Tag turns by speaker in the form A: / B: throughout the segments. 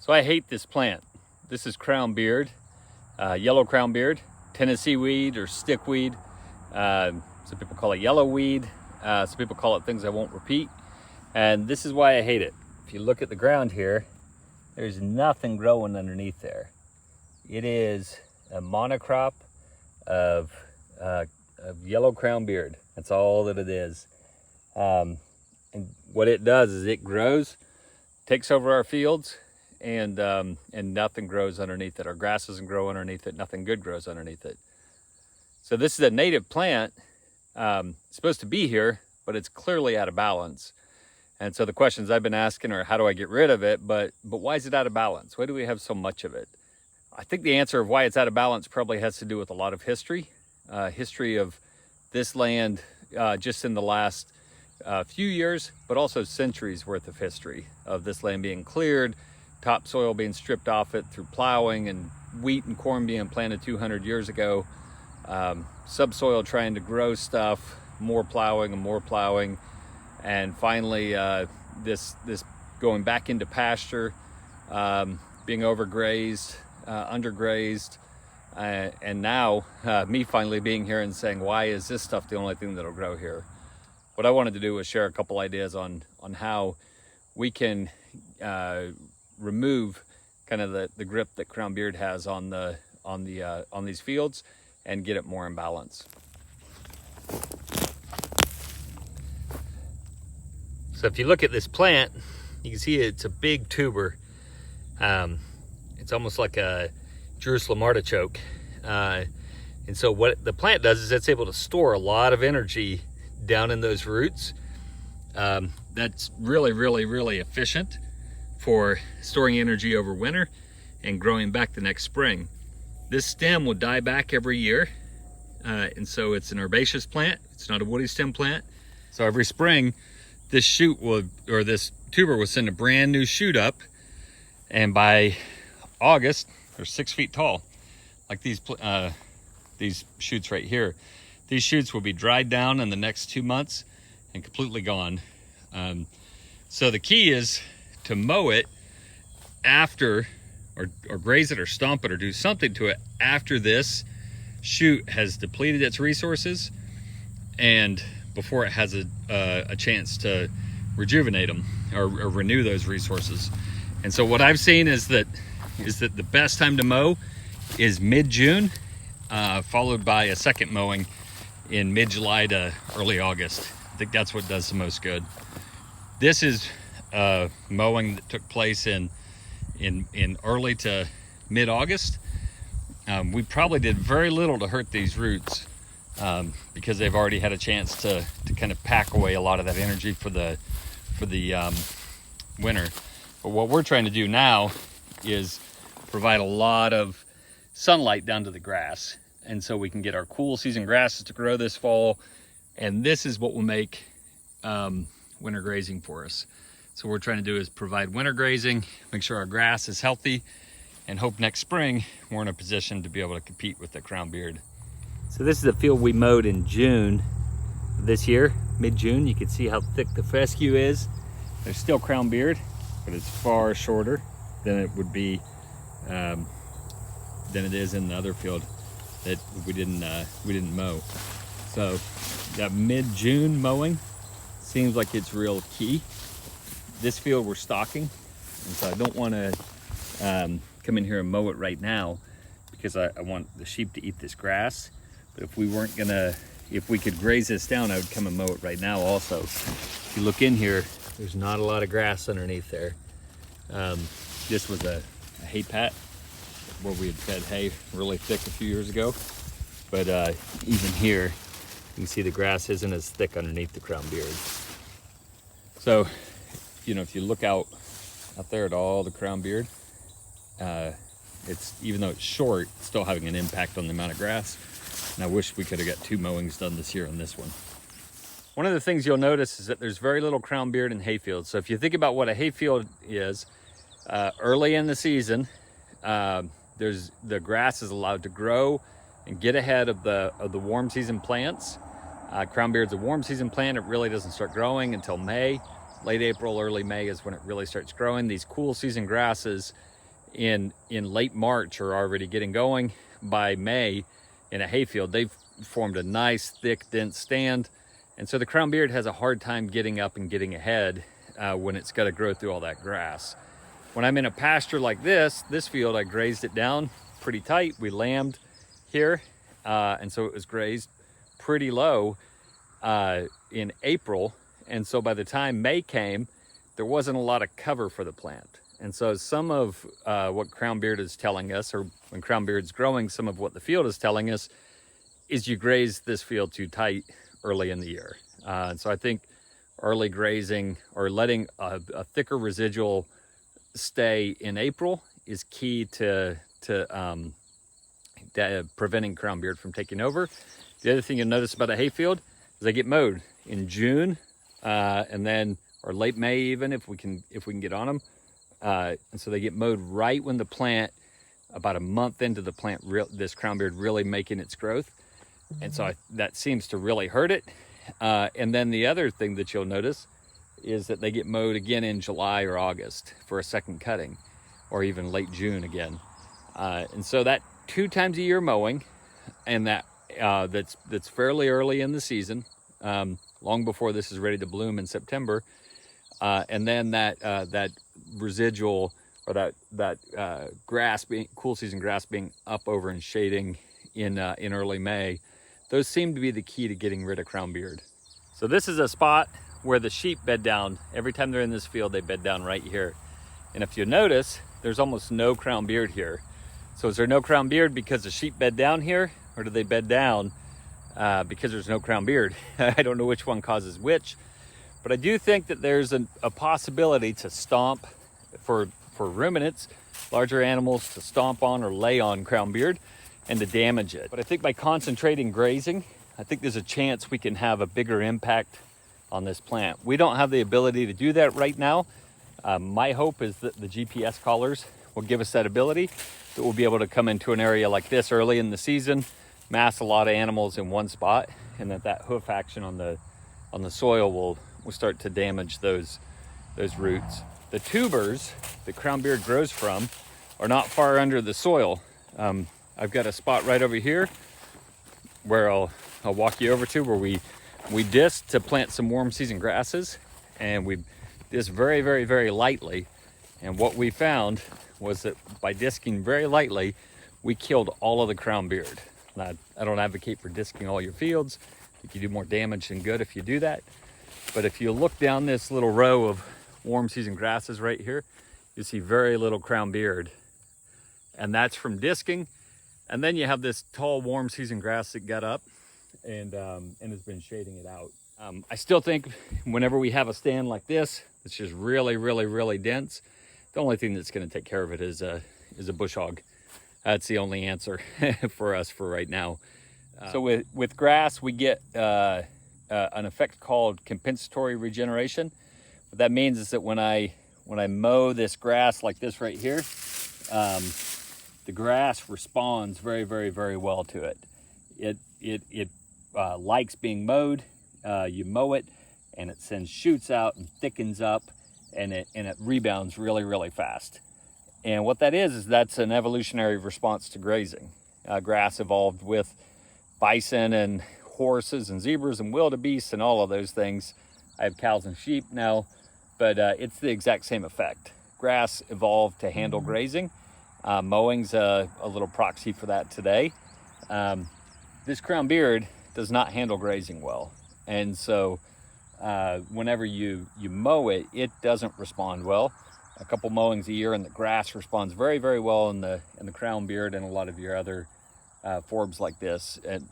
A: So I hate this plant. This is Crownbeard, yellow Crownbeard, Tennessee weed or stickweed. Some people call it yellow weed. Some people call it things I won't repeat. And this is why I hate it. If you look at the ground here, there's nothing growing underneath there. It is a monocrop of yellow Crownbeard. That's all that it is. And what it does is it grows, takes over our fields, and nothing grows underneath it. Our grass doesn't grow underneath it. Nothing good grows underneath it. So this is a native plant. It's supposed to be here, but it's clearly out of balance. And so the questions I've been asking are, how do I get rid of it? But why is it out of balance? Why do we have so much of it? I think the answer of why it's out of balance probably has to do with a lot of history. History of this land just in the last few years, but also centuries worth of history of this land being cleared, topsoil being stripped off it through plowing, and wheat and corn being planted 200 years ago. Subsoil trying to grow stuff, more plowing and more plowing. And finally, this going back into pasture, being overgrazed, undergrazed, and now me finally being here and saying, why is this stuff the only thing that'll grow here? What I wanted to do was share a couple ideas on how we can remove kind of the grip that Crownbeard has on these fields and get it more in balance. So if you look at this plant, you can see it's a big tuber. It's almost like a Jerusalem artichoke. And so what the plant does is it's able to store a lot of energy down in those roots. That's really, really, really efficient for storing energy over winter and growing back the next spring. This stem will die back every year. And so it's an herbaceous plant. It's not a woody stem plant. So every spring, this this tuber will send a brand new shoot up, and by August, they're 6 feet tall. Like these shoots right here. These shoots will be dried down in the next 2 months and completely gone. So the key is to mow it after, or graze it or stomp it or do something to it after this shoot has depleted its resources and before it has a chance to rejuvenate them or renew those resources. And so what I've seen is that the best time to mow is mid-June, followed by a second mowing in mid-July to early August. I think that's what does the most good. This is mowing that took place in early to mid-August. We probably did very little to hurt these roots because they've already had a chance to kind of pack away a lot of that energy for the winter. But what we're trying to do now is provide a lot of sunlight down to the grass, and so we can get our cool season grasses to grow this fall. And this is what will make winter grazing for us. So what we're trying to do is provide winter grazing, make sure our grass is healthy, and hope next spring we're in a position to be able to compete with the Crownbeard. So this is a field we mowed in June this year, mid-June. You can see how thick the fescue is. There's still Crownbeard, but it's far shorter than it would be than it is in the other field that we didn't mow. So that mid-June mowing seems like it's real key. This field we're stocking, and so I don't want to come in here and mow it right now because I want the sheep to eat this grass. But if we could graze this down, I would come and mow it right now also. If you look in here, there's not a lot of grass underneath there. This was a hay pat where we had fed hay really thick a few years ago. But even here, you can see the grass isn't as thick underneath the Crownbeard. So, if you look out there at all the Crownbeard, even though it's short, it's still having an impact on the amount of grass. And I wish we could have got 2 mowings done this year on this one. One of the things you'll notice is that there's very little Crownbeard in hayfields. So if you think about what a hayfield is, early in the season, the grass is allowed to grow and get ahead of the warm season plants. Crownbeard's a warm season plant. It really doesn't start growing until May. Late April, early May is when it really starts growing. These cool season grasses in late March are already getting going. By May, in a hayfield, they've formed a nice, thick, dense stand. And so the Crownbeard has a hard time getting up and getting ahead when it's got to grow through all that grass. When I'm in a pasture like this field, I grazed it down pretty tight. We lambed here, and so it was grazed pretty low in April. And so by the time May came, there wasn't a lot of cover for the plant. And so some of what Crownbeard is telling us, or when Crownbeard's growing, some of what the field is telling us is you graze this field too tight early in the year. And so I think early grazing or letting a thicker residual stay in April is key to preventing Crownbeard from taking over. The other thing you'll notice about a hayfield is they get mowed in June, and then, or late May even, if we can get on them. And so they get mowed right when the plant, about a month into the plant, this Crownbeard really making its growth. And so that seems to really hurt it. And then the other thing that you'll notice is that they get mowed again in July or August for a second cutting, or even late June again. And so that 2 times a year mowing, and that's fairly early in the season, long before this is ready to bloom in September. And then that residual, or that grass, cool season grass, being up over and shading in early May, those seem to be the key to getting rid of Crownbeard. So this is a spot where the sheep bed down. Every time they're in this field, they bed down right here. And if you notice, there's almost no Crownbeard here. So is there no Crownbeard because the sheep bed down here, or do they bed down because there's no Crownbeard? I don't know which one causes which, but I do think that there's a possibility to stomp for ruminants, larger animals, to stomp on or lay on Crownbeard and to damage it. But I think by concentrating grazing, I think there's a chance we can have a bigger impact on this plant. We don't have the ability to do that right now. My hope is that the GPS collars will give us that ability, that we'll be able to come into an area like this early in the season, mass a lot of animals in one spot, and that hoof action on the soil will start to damage those roots. The tubers that Crownbeard grows from are not far under the soil. I've got a spot right over here where I'll walk you over to, where we disc to plant some warm season grasses, and we disc very, very, very lightly. And what we found was that by disking very lightly, we killed all of the Crownbeard. Now, I don't advocate for disking all your fields. I think you do more damage than good if you do that. But if you look down this little row of warm season grasses right here, you see very little Crownbeard. And that's from disking. And then you have this tall warm season grass that got up and has been shading it out. I still think whenever we have a stand like this, it's just really, really, really dense, the only thing that's going to take care of it is a bush hog. That's the only answer for us for right now. So with grass, we get an effect called compensatory regeneration. What that means is that when I mow this grass like this right here, the grass responds very, very, very well to it. It likes being mowed. You mow it, and it sends shoots out and thickens up, and it rebounds really, really fast. And what that is that's an evolutionary response to grazing. Grass evolved with bison and horses and zebras and wildebeest and all of those things. I have cows and sheep now, but it's the exact same effect. Grass evolved to handle grazing. Mowing's a little proxy for that today. This Crownbeard does not handle grazing well. And so whenever you mow it, it doesn't respond well. A couple mowings a year and the grass responds very, very well in the Crownbeard and a lot of your other forbs like this, and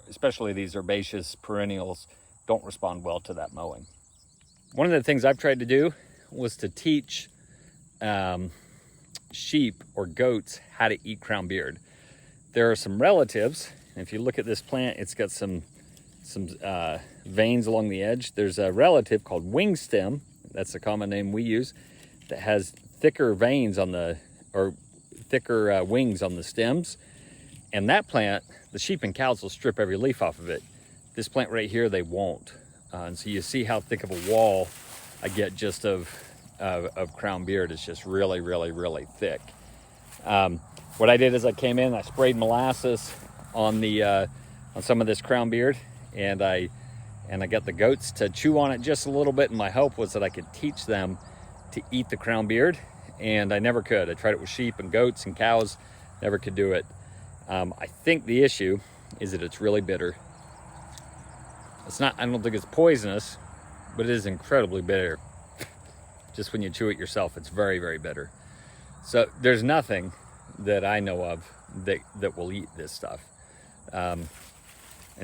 A: especially these herbaceous perennials, don't respond well to that mowing. One of the things I've tried to do was to teach sheep or goats how to eat Crownbeard. There are some relatives. If you look at this plant, it's got some veins along the edge. There's a relative called wing stem. That's the common name we use, that has thicker veins thicker wings on the stems. And that plant, the sheep and cows will strip every leaf off of it. This plant right here, they won't. And so you see how thick of a wall I get just of Crownbeard. It's just really, really, really thick. What I did is I came in, I sprayed molasses on some of this Crownbeard, and I got the goats to chew on it just a little bit, and my hope was that I could teach them to eat the Crownbeard, and I never could. I tried it with sheep and goats and cows, never could do it. I think the issue is that it's really bitter. It's not, I don't think it's poisonous, but it is incredibly bitter. Just when you chew it yourself, it's very, very bitter. So there's nothing that I know of that will eat this stuff. And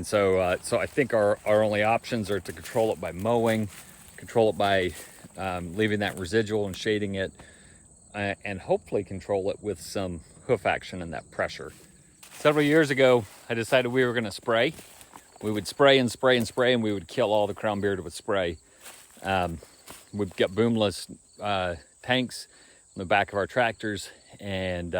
A: so I think our only options are to control it by mowing, control it by leaving that residual and shading it, and hopefully control it with some hoof action and that pressure. Several years ago, I decided we were going to spray. We would spray and spray and spray, and we would kill all the Crownbeard with spray. We've got boomless tanks on the back of our tractors, and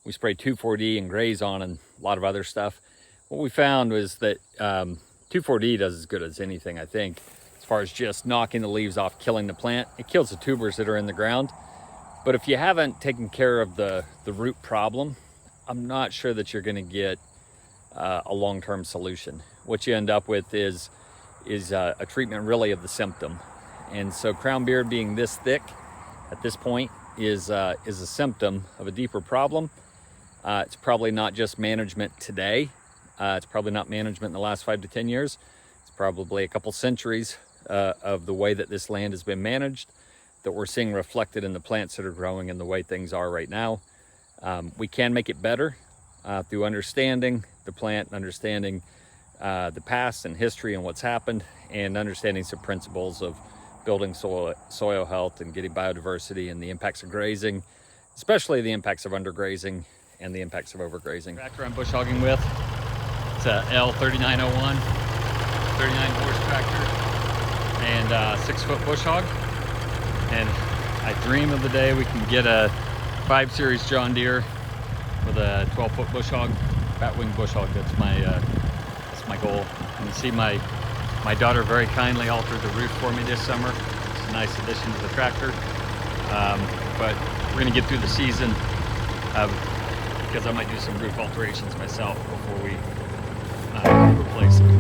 A: we sprayed 2,4-D and Graze on and a lot of other stuff. What we found was that 2,4-D does as good as anything, I think, as far as just knocking the leaves off, killing the plant. It kills the tubers that are in the ground. But if you haven't taken care of the root problem, I'm not sure that you're going to get a long-term solution. What you end up with is a treatment really of the symptom. And so Crownbeard being this thick at this point is a symptom of a deeper problem. It's probably not just management today. It's probably not management in the last 5 to 10 years. It's probably a couple centuries of the way that this land has been managed that we're seeing reflected in the plants that are growing and the way things are right now. We can make it better through understanding the plant, understanding the past and history and what's happened, and understanding some principles of building soil health and getting biodiversity and the impacts of grazing, especially the impacts of undergrazing and the impacts of overgrazing. Tractor I'm bush hogging with, it's a L3901, 39 horse tractor, and 6-foot bush hog. And I dream of the day we can get a 5 Series John Deere with a 12-foot bush hog, bat-wing bush hog. That's my goal. And you see my daughter very kindly altered the roof for me this summer. It's a nice addition to the tractor. But we're gonna get through the season because I might do some roof alterations myself before we replace it.